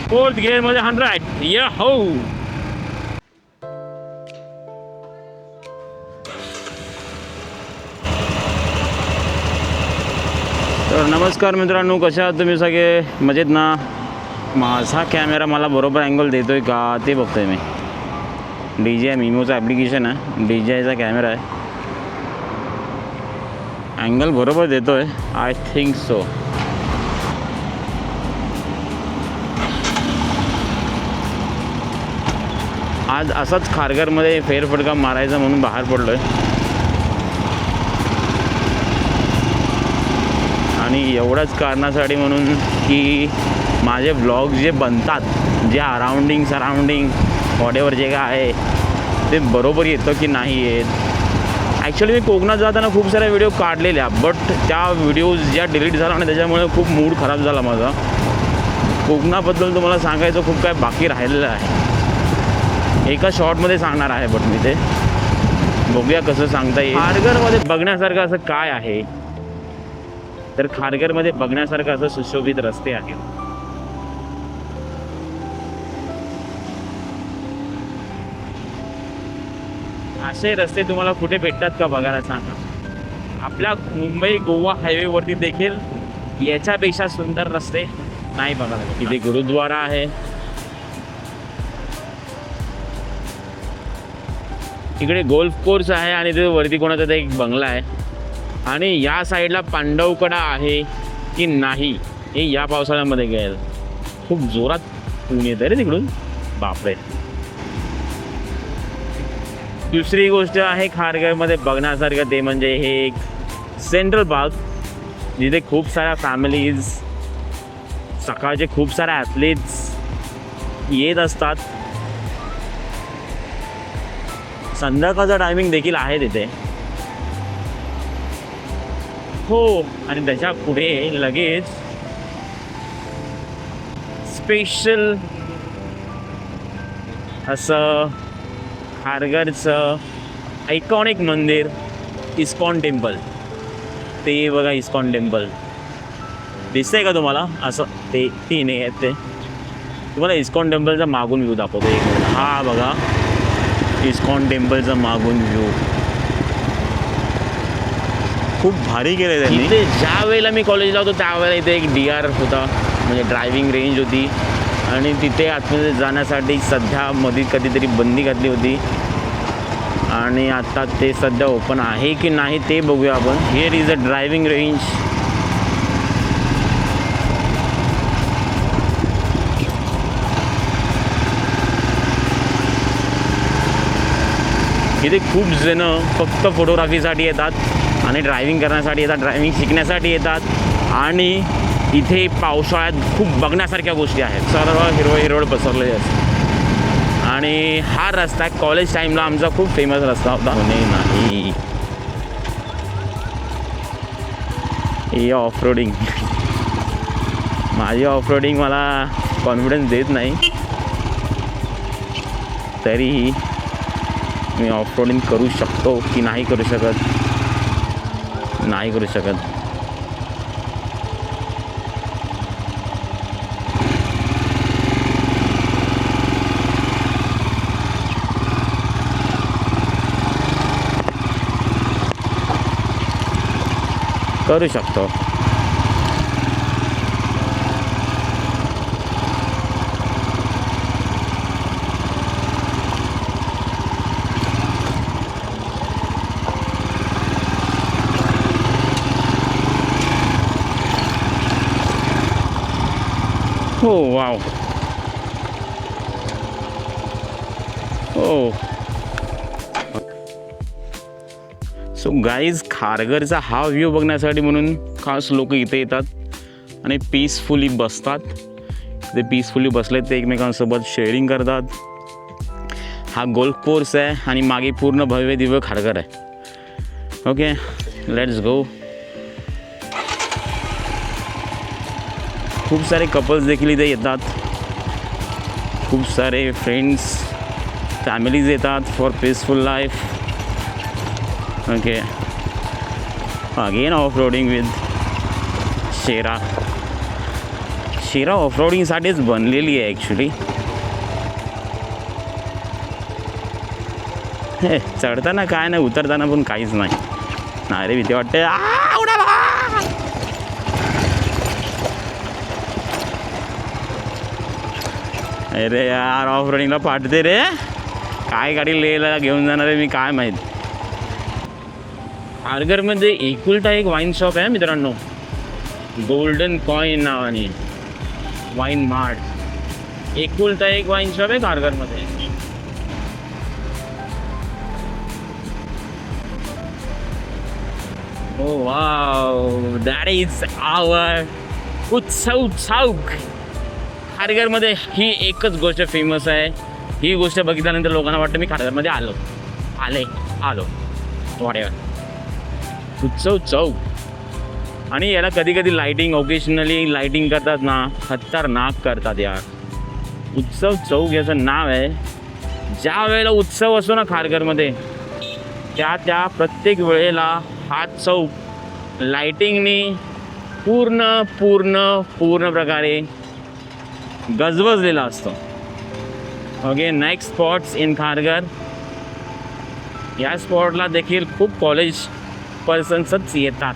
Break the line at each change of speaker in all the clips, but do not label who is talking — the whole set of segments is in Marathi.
फोर्थ गिअरमध्ये 100 या हो. तर नमस्कार मित्रांनो, कशा आहात तुम्ही सगळे? मजेत ना? माझा कॅमेरा मला बरोबर अँगल देतोय का ते बघतोय मी. DJI मिमोचा ॲप्लिकेशन आहे, DJIचा कॅमेरा आहे. अँगल बरोबर देतोय, आय थिंक सो. आज असाच खारघरमध्ये फेरफटका मारायचा म्हणून बाहेर पडलोय. आणि एवढंच कारणासाठी म्हणून की माझे ब्लॉग जे बनतात, जे सराउंडिंग वॉटेवर जे काय आहे ते बरोबर येतं की नाही येत. ॲक्च्युली मी कोकणात जाताना खूप साऱ्या व्हिडिओ काढलेल्या, बट त्या व्हिडिओज ज्या डिलीट झाल्या आणि त्याच्यामुळे खूप मूड खराब झाला माझा. कोकणाबद्दल तुम्हाला सांगायचं खूप काय बाकी राहिलेलं आहे. एका शॉर्टमध्ये सांगणार आहे, बट मी ते बघूया कसं सांगता येईल. खारघरमध्ये बघण्यासारखं असं काय आहे, तर खारघरमध्ये बघण्यासारखं असं सुशोभित रस्ते आहेत. असे रस्ते तुम्हाला कुठे भेटतात का बघायला सांगा. आपल्या मुंबई गोवा हायवेवरती देखील याच्यापेक्षा सुंदर रस्ते नाही बघायला. इथे गुरुद्वारा आहे, इकडे गोल्फ कोर्स आहे आणि तिथे वरती कोणाचा तरी एक बंगला आहे. आणि या साईडला पांडवकडा आहे की नाही हे या पावसाळ्यामध्ये गेल. खूप जोरात ऊन येतं रे तिकडून, बापरे. दुसरी गोष्ट आहे खारघरमध्ये बघण्यासारखं, ते म्हणजे हे एक सेंट्रल पार्क, जिथे खूप साऱ्या फॅमिलीज, सकाळचे खूप साऱ्या ॲथलीट्स येत असतात. संध्याकाळचा टायमिंग देखील आहे तिथे. हो, आणि त्याच्या पुढे लगेच स्पेशल असं खारघरचं आयकॉनिक मंदिर इस्कॉन टेम्पल. ते बघा, इस्कॉन टेम्पल दिसतंय का तुम्हाला? असं ते तीन आहेत. ते तुम्हाला इस्कॉन टेम्पलचा मागून व्ह्यू दाखवतो एक मिनिट. हा बघा, इस्कॉन टेम्पलचा मागून व्ह्यू खूप भारी केलं त्यांनी. इथे ज्या वेळेला मी कॉलेजला होतो त्यावेळेला इथे एक DR होता, म्हणजे ड्रायव्हिंग रेंज होती. आणि तिथे आतमध्ये जाण्यासाठी सध्या मध्ये कधीतरी बंदी घातली होती, आणि आता ते सध्या ओपन आहे की नाही ते बघूया आपण. Here is a driving range. इथे खूप जण फक्त फोटोग्राफीसाठी येतात आणि ड्रायव्हिंग करण्यासाठी येतात, ड्रायव्हिंग शिकण्यासाठी येतात. आणि इथे पावसाळ्यात खूप बघण्यासारख्या गोष्टी आहेत. सर्व हिरवळ पसरलेली असते. आणि हा रस्ता कॉलेज टाईमला आमचा खूप फेमस रस्ता होता. नाही ही ऑफरोडिंग, माझी ऑफरोडिंग मला कॉन्फिडन्स देत नाही, तरीही मी ऑफरोडिंग करू शकतो की नाही करू शकत? नाही करू शकत. करू शकतो. हो, वाव. हो. सो गाईज, खारघरचा हा व्ह्यू बघण्यासाठी म्हणून खास लोक इथे येतात आणि पीसफुली बसतात. ते पीसफुली बसले ते एकमेकांसोबत शेअरिंग करतात. हा गोल्फ कोर्स आहे आणि मागे पूर्ण भव्य दिव्य खारघर आहे. Okay, let's go. खूप सारे कपल्स देखील इथे येतात, खूप सारे फ्रेंड्स, फॅमिलीज येतात for peaceful life. Okay, again off roading with शिरा ऑफरोडिंगसाठीच बनलेली आहे ॲक्च्युली. हे चढताना काय नाही, उतरताना पण काहीच नाही. नाही रे भीती वाटते. अरे यार ऑफरोडिंगला पाठते रे. काय गाडी लेला घेऊन जाणार आहे मी काय माहीत. खारघरमध्ये एकुलता एक वाईन शॉप आहे मित्रांनो, गोल्डन कॉईन नावाने वाईन मार्ट. एकुलता एक वाईन शॉप आहे खारघरमध्ये. Oh wow, that is our उत्सव चौक. खारघरमध्ये ही एकच गोष्ट फेमस आहे. ही गोष्ट बघितल्यानंतर लोकांना वाटतं मी खारघरमध्ये आलो वॉटेवर. उत्सव चौक. आणि याला कधी कधी लाईटिंग, ओकेशनली लाईटिंग करतात ना, खतरनाक करतात यार. उत्सव चौक याचं नाव आहे. ज्या वेळेला उत्सव असतो ना खारघरमध्ये, त्या प्रत्येक वेळेला हा चौक लाईटिंगनी पूर्ण प्रकारे गजबजलेला असतो. Okay, next spots in Kharghar. या स्पॉटला देखील खूप कॉलेज पर्सन्सच येतात.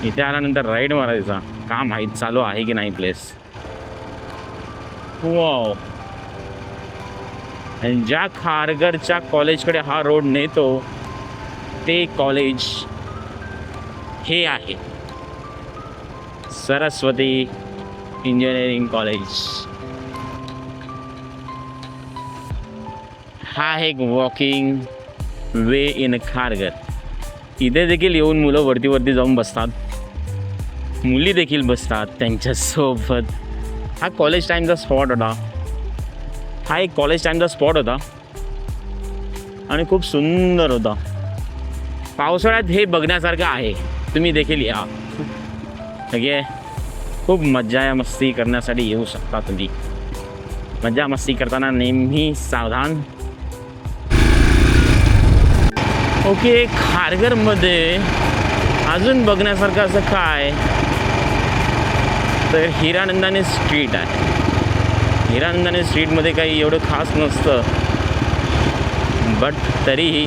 इथे आल्यानंतर राईड मारायचा. का माहीत चालू आहे की नाही प्लेस. वाव. आणि ज्या खारघरच्या कॉलेजकडे हा रोड नेतो ते कॉलेज हे आहे सरस्वती इंजिनिअरिंग कॉलेज. हा एक वॉकिंग वे इन खारघर. इथे देखील येऊन मुलं वरती जाऊन बसतात, मुली देखील बसतात त्यांच्यासोबत. हा कॉलेज टाईमचा स्पॉट होता. हा एक कॉलेज टाईमचा स्पॉट होता आणि खूप सुंदर होता. पावसाळ्यात हे बघण्यासारखं आहे. तुम्ही देखील या. ओके, खूप मज्जा मस्ती करण्यासाठी येऊ शकता तुम्ही. मज्जा मस्ती करताना नेहमी सावधान. ओके, खारघरमध्ये अजून बघण्यासारखं असं काय तर हिरानंदानी स्ट्रीट आहे. हिरानंदानी स्ट्रीटमध्ये काही एवढं खास नसतं, बट तरीही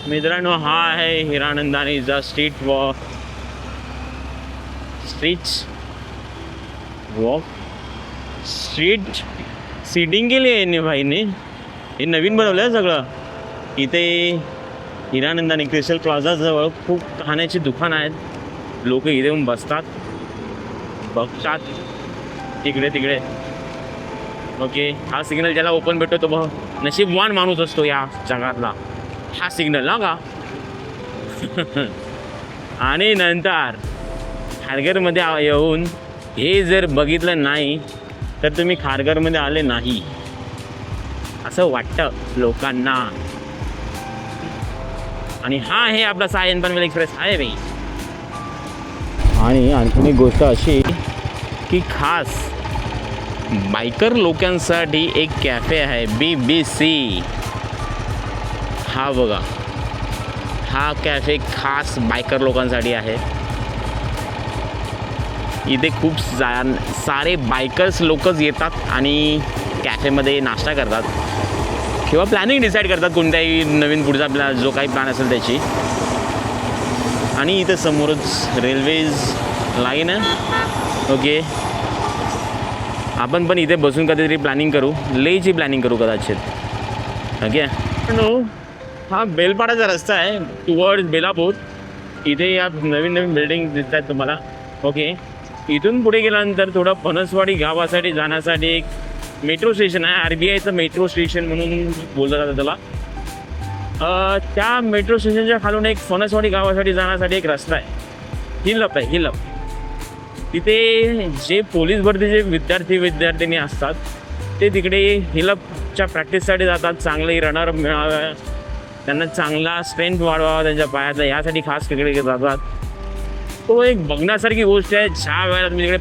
मित्रांनो हा आहे हिरानंदानीचा स्ट्रीट वॉक. स्ट्रीट सीटिंग केली आहे यांनी भाईने. हे नवीन बनवलं आहे सगळं. इथे हिरानंदानी क्रिस्टल प्लाझाजवळ खूप खाण्याची दुकानं आहेत. लोक इथे येऊन बसतात, बघतात तिकडे. ओके, हा सिग्नल ज्याला ओपन भेटतो तो नशीबवान माणूस असतो या जगातला. हा सिग्नल ना का. आणि नंतर खारघरमध्ये येऊन हे जर बघितलं नाही तर तुम्ही खारघरमध्ये आले नाही असं वाटतं लोकांना. आणि हा आहे आपला सायन पनवेल एक्सप्रेस हायवे. आणि आणखी एक गोष्ट अशी की खास बायकर लोकांसाठी एक कॅफे आहे BBC. हा बघा, हा कॅफे खास बायकर लोकांसाठी आहे. इथे खूप सारे बायकर्स लोकच येतात आणि कॅफेमध्ये नाश्ता करतात किंवा प्लॅनिंग डिसाईड करतात कोणत्याही नवीन पुढचा जो काही प्लॅन असेल त्याची. आणि इथे समोरच रेल्वेज लाईन आहे. ओके, आपण पण इथे बसून कधीतरी प्लॅनिंग करू, लेची प्लॅनिंग करू कदाचित. ओके, हा बेलपाडाचा रस्ता आहे टुवर्ड्स बेलापूर. इथे या नवीन बिल्डिंग दिसत आहेत तुम्हाला. ओके, इथून पुढे गेल्यानंतर थोडं फणसवाडी गावासाठी जाण्यासाठी एक मेट्रो स्टेशन आहे. RBIचं मेट्रो स्टेशन म्हणून बोललं जातं त्याला. त्या मेट्रो स्टेशनच्या खालून एक फणसवाडी गावासाठी जाण्यासाठी एक रस्ता आहे. हिलअप आहे, हिलअप. तिथे जे पोलीस भरतीचे विद्यार्थिनी असतात ते तिकडे हिलअपच्या प्रॅक्टिससाठी जातात. चांगले रनर मिळावे, त्यांना चांगला स्ट्रेंथ वाढवावा त्यांच्या पायाचा, यासाठी खास तिकडे जातात. तो एक बघण्यासारखी गोष्ट आहे. ज्या वेळेला तुम्ही तिकडे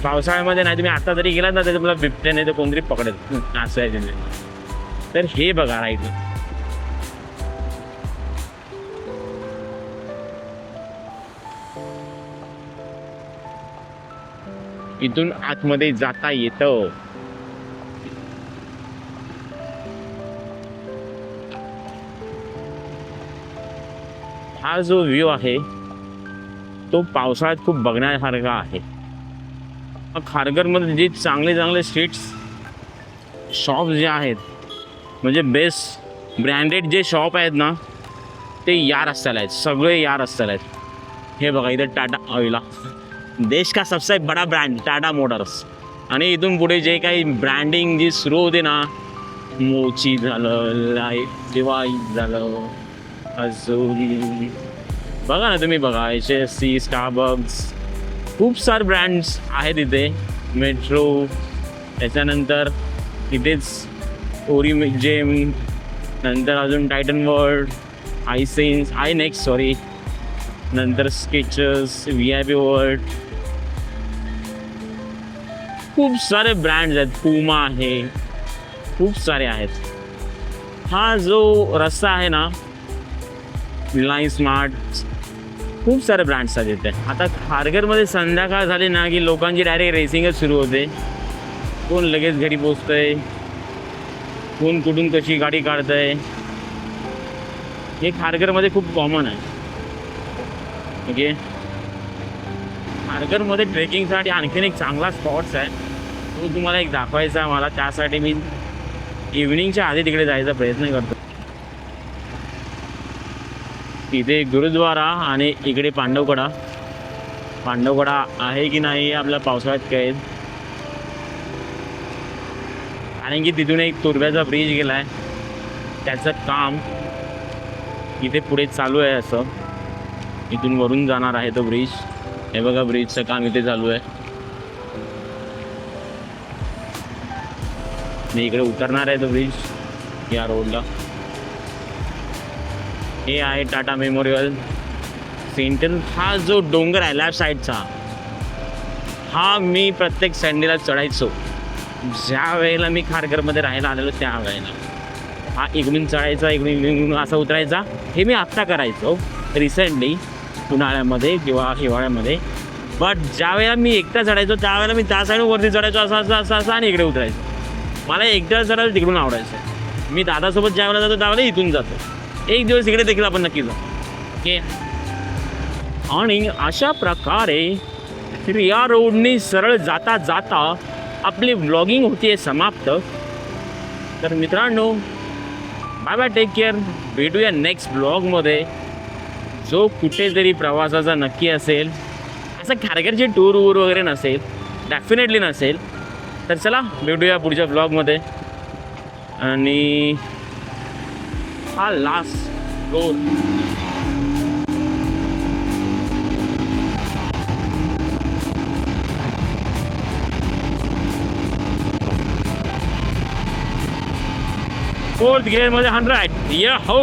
पावसाळ्यामध्ये नाही, तुम्ही आता जरी गेलात ना तर तुम्हाला बिबट्याने तर कोणतरी पकडेल असं आहे तिथे. तर हे बघा राईट. इथून आतमध्ये जाता येतं. हा जो व्ह्यू आहे तो पावसाळ्यात खूप बघण्यासारखा आहे. खारघरमध्ये जे चांगले चांगले स्ट्रीट्स शॉप जे आहेत म्हणजे बेस्ट ब्रँडेड जे शॉप आहेत ना ते या रस्त्याला आहेत, सगळे या रस्त्याला आहेत. हे बघा इथे टाटा ऑइला देश का सबसे बडा ब्रँड टाटा मोटर्स. आणि इथून पुढे जे काही ब्रँडिंग जी सुरू होते ना, मोची झालं, लाईफ डिवाईस झालं, अजून बघा ना तुम्ही बघा HSC, स्टारबक्स, खूप सारे ब्रँड्स आहेत इथे. मेट्रो, त्याच्यानंतर इथेच ओरिजेम, नंतर अजून टायटन वर्ल्ड, आयनेक्स सॉरी, नंतर स्केचर्स, VIP वर्ल्ड, खूप सारे ब्रँड्स आहेत. पुमा आहे, खूप सारे आहेत. हा जो रस्ता आहे ना रिलायन्स स्मार्ट, खूप सारे ब्रँड्स आहेत इथे. आता खारघरमध्ये संध्याकाळ झाली ना की लोकांची डायरेक्ट रेसिंगच सुरू होते. कोण लगेच घरी पोचतंय, कोण कुठून कशी गाडी काढतंय, हे खारघरमध्ये खूप कॉमन आहे. ओके, खारघरमध्ये ट्रेकिंगसाठी आणखीन एक चांगला स्पॉट्स आहे, तो तुम्हाला एक दाखवायचा आहे मला. त्यासाठी मी इव्हिनिंगच्या आधी तिकडे जायचा प्रयत्न करतो. इथे गुरुद्वारा आणि इकडे पांडवकडा आहे की नाही आपल्या पावसाळ्यात कळेल. कारण की तिथून एक तुर्ब्याचा ब्रिज गेला आहे, त्याचं काम इथे पुढे चालू आहे. असं इथून वरून जाणार आहे तो ब्रिज. हे बघा ब्रिजचं काम इथे चालू आहे. मी इकडे उतरणार आहे तो ब्रिज या रोडला. हे आहे टाटा मेमोरियल सेंटर. हा जो डोंगर आहे लेफ्ट साईडचा, हा मी प्रत्येक संडेला चढायचो ज्या वेळेला मी खारघरमध्ये राहायला आलेलो त्या वेळेला. हा इकडून चढायचा, इकडून असा उतरायचा. हे मी आत्ता करायचो रिसेंटली उन्हाळ्यामध्ये किंवा हिवाळ्यामध्ये. बट ज्या वेळेला मी एकटा चढायचो त्यावेळेला मी त्या साईडून वरती चढायचो असं आणि इकडे उतरायचो. मला एकटा चढायला तिकडून आवडायचं. मी दादासोबत ज्या वेळेला जातो त्यावेळेला इथून जातो. एक दिवस इकडे देखील आपण नक्की जाऊ. ओके, आणि अशा प्रकारे या रोडनी सरळ जाता जाता आपली व्लॉगिंग होती समाप्त. तर मित्रांनो, बाय बाय, टेक केअर. भेटूया नेक्स्ट ब्लॉगमध्ये, जो कुठेतरी प्रवासाचा नक्की असेल. असं खारघरची टूर वगैरे नसेल, डेफिनेटली नसेल. तर चला भेटूया पुढच्या ब्लॉगमध्ये. आणि हा लास्ट रोड फोर्थ गिअरमध्ये 100. या हो.